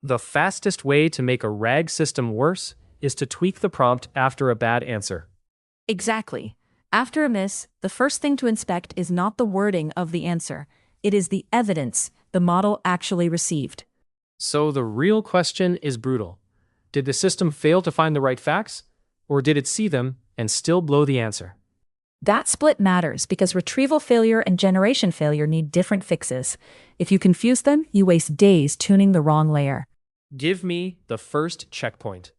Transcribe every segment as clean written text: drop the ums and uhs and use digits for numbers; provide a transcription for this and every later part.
The fastest way to make a RAG system worse is to tweak the prompt after a bad answer. Exactly. After a miss, the first thing to inspect is not the wording of the answer. It is the evidence the model actually received. So the real question is brutal. Did the system fail to find the right facts, or did it see them and still blow the answer? That split matters because retrieval failure and generation failure need different fixes. If you confuse them, you waste days tuning the wrong layer. Give me the first checkpoint.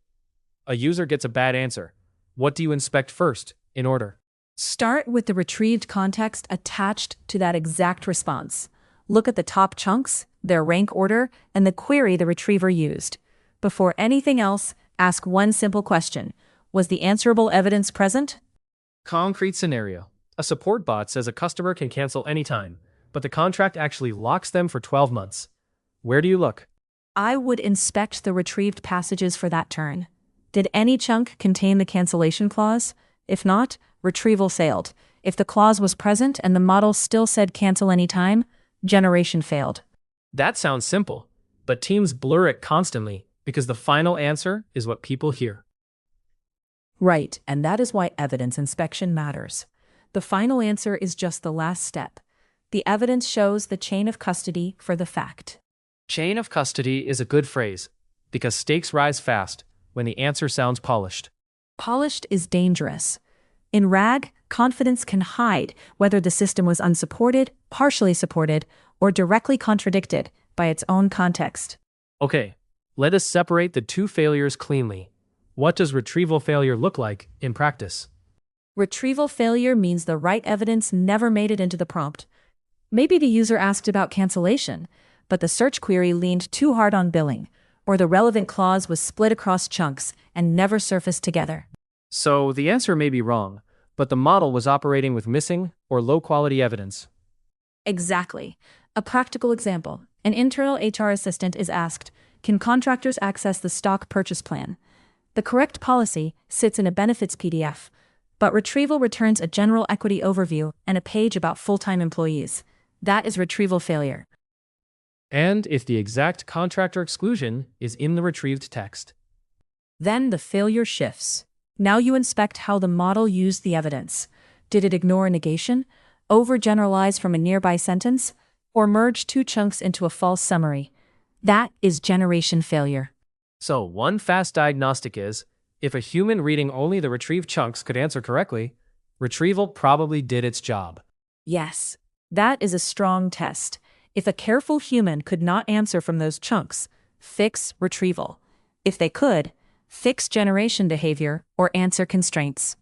A user gets a bad answer. What do you inspect first, in order? Start with the retrieved context attached to that exact response. Look at the top chunks, their rank order, and the query the retriever used. Before anything else, ask one simple question. Was the answerable evidence present? Concrete scenario. A support bot says a customer can cancel anytime, but the contract actually locks them for 12 months. Where do you look? I would inspect the retrieved passages for that turn. Did any chunk contain the cancellation clause? If not, retrieval failed. If the clause was present and the model still said cancel anytime, generation failed. That sounds simple, but teams blur it constantly because the final answer is what people hear. Right, and that is why evidence inspection matters. The final answer is just the last step. The evidence shows the chain of custody for the fact. Chain of custody is a good phrase because stakes rise fast when the answer sounds polished. Polished is dangerous. In RAG, confidence can hide whether the system was unsupported, partially supported, or directly contradicted by its own context. Okay, let us separate the two failures cleanly. What does retrieval failure look like in practice? Retrieval failure means the right evidence never made it into the prompt. Maybe the user asked about cancellation, but the search query leaned too hard on billing, or the relevant clause was split across chunks and never surfaced together. So the answer may be wrong, but the model was operating with missing or low-quality evidence. Exactly. A practical example. An internal HR assistant is asked, can contractors access the stock purchase plan? The correct policy sits in a benefits PDF, but retrieval returns a general equity overview and a page about full-time employees. That is retrieval failure. And if the exact contractor exclusion is in the retrieved text. Then the failure shifts. Now you inspect how the model used the evidence. Did it ignore a negation, overgeneralize from a nearby sentence, or merge two chunks into a false summary? That is generation failure. So one fast diagnostic is, if a human reading only the retrieved chunks could answer correctly, retrieval probably did its job. Yes, that is a strong test. If a careful human could not answer from those chunks, fix retrieval. If they could, fix generation behavior or answer constraints.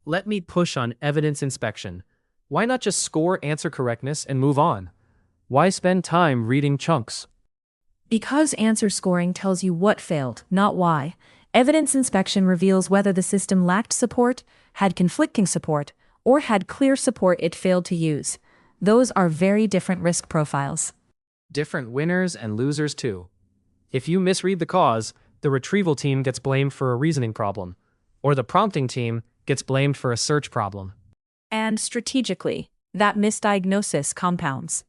Let me push on evidence inspection. Why not just score answer correctness and move on? Why spend time reading chunks? Because answer scoring tells you what failed, not why. Evidence inspection reveals whether the system lacked support, had conflicting support, or had clear support it failed to use. Those are very different risk profiles. Different winners and losers too. If you misread the cause, the retrieval team gets blamed for a reasoning problem, or the prompting team gets blamed for a search problem. And strategically, that misdiagnosis compounds.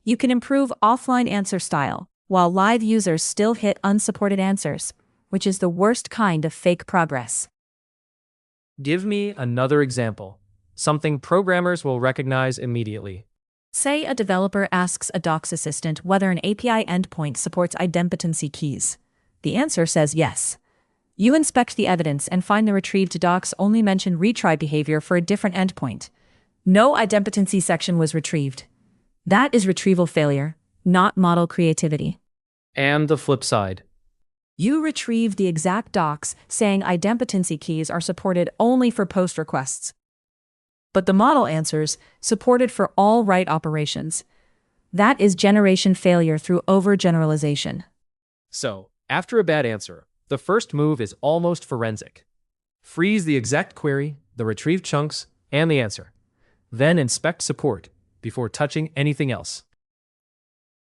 You can improve offline answer style, while live users still hit unsupported answers, which is the worst kind of fake progress. Give me another example, something programmers will recognize immediately. Say a developer asks a docs assistant whether an API endpoint supports idempotency keys. The answer says yes. You inspect the evidence and find the retrieved docs only mention retry behavior for a different endpoint. No idempotency section was retrieved. That is retrieval failure, not model creativity. And the flip side. You retrieve the exact docs saying idempotency keys are supported only for post requests. But the model answers, supported for all write operations. That is generation failure through overgeneralization. So, after a bad answer, the first move is almost forensic. Freeze the exact query, the retrieved chunks, and the answer. Then inspect support before touching anything else.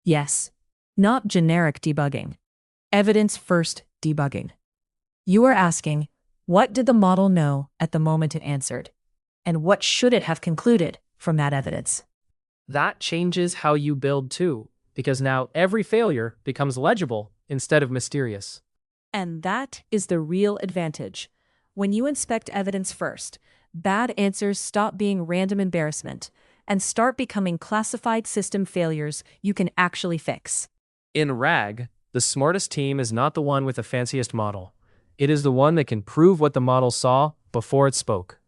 Yes, not generic debugging. Evidence-first debugging. You are asking, what did the model know at the moment it answered? And what should it have concluded from that evidence? That changes how you build too, because now every failure becomes legible instead of mysterious. And that is the real advantage. When you inspect evidence first, bad answers stop being random embarrassment and start becoming classified system failures you can actually fix. In RAG, the smartest team is not the one with the fanciest model. It is the one that can prove what the model saw before it spoke.